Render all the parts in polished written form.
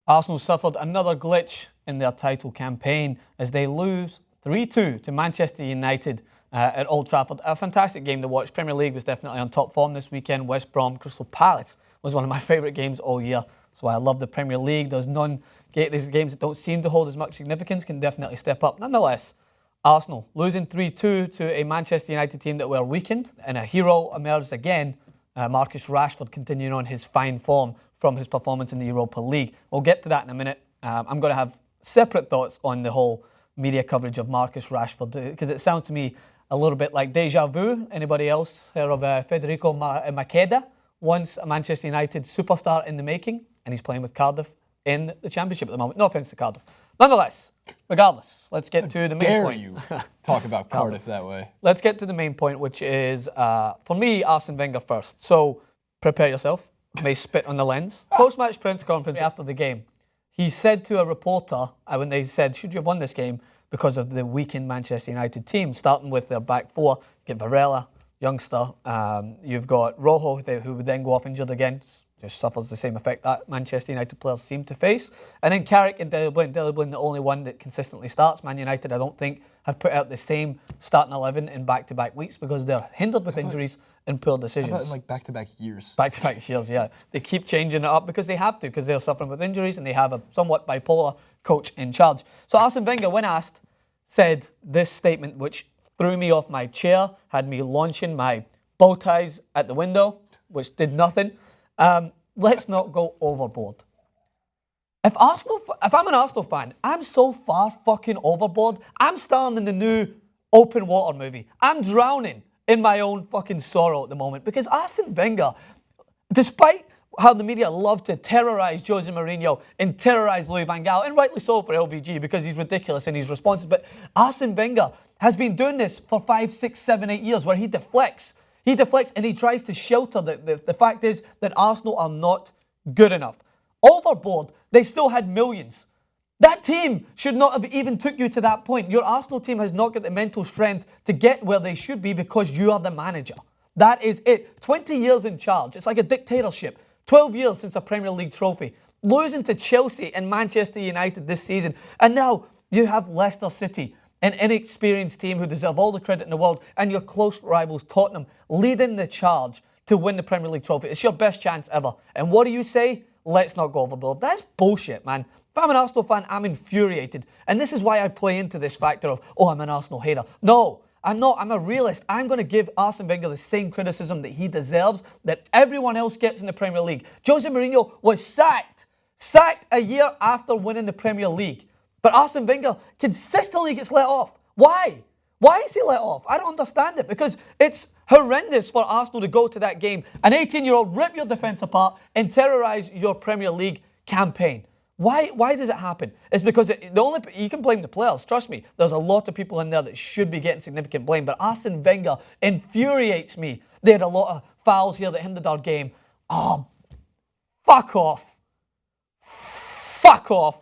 Arsenal suffered another glitch in their title campaign as they lose 3-2 to Manchester United at Old Trafford. A fantastic game to watch. Premier League was definitely on top form this weekend. West Brom, Crystal Palace was one of my favourite games all year. That's why I love the Premier League. These games that don't seem to hold as much significance can definitely step up. Nonetheless, Arsenal losing 3-2 to a Manchester United team that were weakened, and a hero emerged again. Marcus Rashford continuing on his fine form from his performance in the Europa League. We'll get to that in a minute. I'm going to have separate thoughts on the whole media coverage of Marcus Rashford, because it sounds to me a little bit like deja vu. Anybody else heard of Federico Makeda? Once a Manchester United superstar in the making, and he's playing with Cardiff in the Championship at the moment. No offence to Cardiff. Nonetheless, regardless, let's get to the main point. You talk about Cardiff that way? Let's get to the main point, which is, for me, Arsene Wenger first. So prepare yourself. May spit on the lens. Post-match press conference after the game, he said to a reporter, when they said, should you have won this game because of the weakened Manchester United team, starting with their back four, get Varela, youngster. You've got Rojo, who would then go off injured again. Just suffers the same effect that Manchester United players seem to face. And then Carrick and Daley Blind. Daley Blind, the only one that consistently starts. Man United, I don't think, have put out the same starting 11 in back-to-back weeks because they're hindered with injuries and poor decisions. How about in like back-to-back years? Back-to-back years, yeah. They keep changing it up because they have to, because they're suffering with injuries and they have a somewhat bipolar coach in charge. So Arsene Wenger, when asked, said this statement, which threw me off my chair, had me launching my bow ties at the window, which did nothing. Let's not go overboard. If I'm an Arsenal fan, I'm so far fucking overboard. I'm starring in the new open water movie. I'm drowning in my own fucking sorrow at the moment because Arsene Wenger, despite how the media love to terrorise Jose Mourinho and terrorise Louis van Gaal, and rightly so for LVG because he's ridiculous in his responses, but Arsene Wenger has been doing this for 5, 6, 7, 8 years where he deflects. He deflects and he tries to shelter. The fact is that Arsenal are not good enough. Overboard, they still had millions. That team should not have even took you to that point. Your Arsenal team has not got the mental strength to get where they should be because you are the manager. That is it. 20 years in charge. It's like a dictatorship. 12 years since a Premier League trophy. Losing to Chelsea and Manchester United this season. And now you have Leicester City, an inexperienced team who deserve all the credit in the world, and your close rivals Tottenham leading the charge to win the Premier League trophy. It's your best chance ever. And what do you say? Let's not go overboard. That's bullshit, man. If I'm an Arsenal fan, I'm infuriated. And this is why I play into this factor of, I'm an Arsenal hater. No, I'm not. I'm a realist. I'm going to give Arsene Wenger the same criticism that he deserves, that everyone else gets in the Premier League. Jose Mourinho was sacked a year after winning the Premier League. But Arsene Wenger consistently gets let off. Why? Why is he let off? I don't understand it, because it's horrendous for Arsenal to go to that game, an 18-year-old rip your defence apart and terrorise your Premier League campaign. Why does it happen? It's because you can blame the players. Trust me, there's a lot of people in there that should be getting significant blame. But Arsene Wenger infuriates me. They had a lot of fouls here that hindered our game. Oh, fuck off. Fuck off.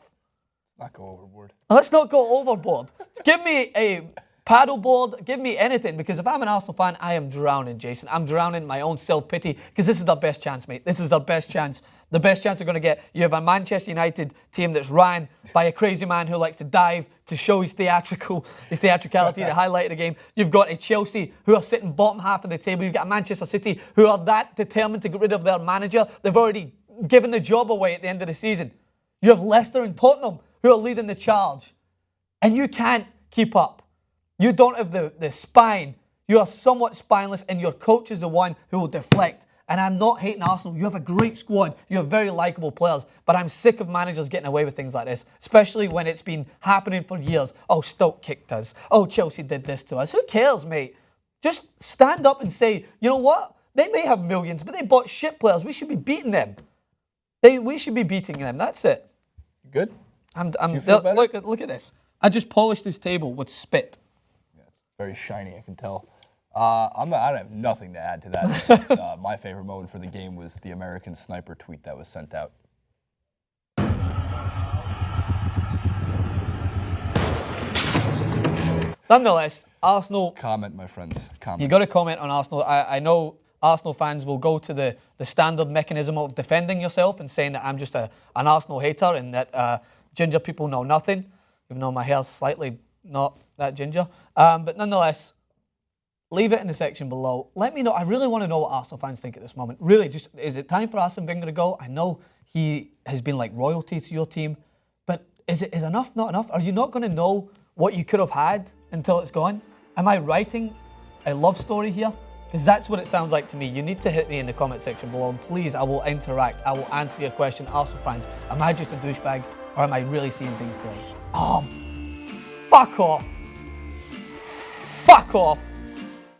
Not go overboard. Let's not go overboard. Give me a paddleboard, give me anything, because if I'm an Arsenal fan, I am drowning, Jason. I'm drowning in my own self-pity, because this is their best chance, mate. This is their best chance. The best chance they're going to get. You have a Manchester United team that's ran by a crazy man who likes to dive to show his theatricality, the highlight of the game. You've got a Chelsea who are sitting bottom half of the table. You've got a Manchester City who are that determined to get rid of their manager. They've already given the job away at the end of the season. You have Leicester and Tottenham who are leading the charge. And you can't keep up. You don't have the spine. You are somewhat spineless, and your coach is the one who will deflect. And I'm not hating Arsenal. You have a great squad. You have very likeable players. But I'm sick of managers getting away with things like this, especially when it's been happening for years. Oh, Stoke kicked us. Oh, Chelsea did this to us. Who cares, mate? Just stand up and say, you know what? They may have millions, but they bought shit players. We should be beating them. We should be beating them. That's it. Good? Look at this. I just polished this table with spit. Yeah, it's very shiny, I can tell. I have nothing to add to that. My favorite moment for the game was the American sniper tweet that was sent out. Nonetheless, Arsenal... Comment, my friends. Comment. You got to comment on Arsenal. I know Arsenal fans will go to the standard mechanism of defending yourself and saying that I'm just an Arsenal hater and that ginger people know nothing, even though my hair's slightly not that ginger. But nonetheless, leave it in the section below. Let me know. I really want to know what Arsenal fans think at this moment. Really, just is it time for Arsene Wenger to go? I know he has been like royalty to your team, but is enough not enough? Are you not going to know what you could have had until it's gone? Am I writing a love story here? Because that's what it sounds like to me. You need to hit me in the comment section below, and please, I will interact. I will answer your question. Arsenal fans, am I just a douchebag, or am I really seeing things clearly? Oh, fuck off. Fuck off.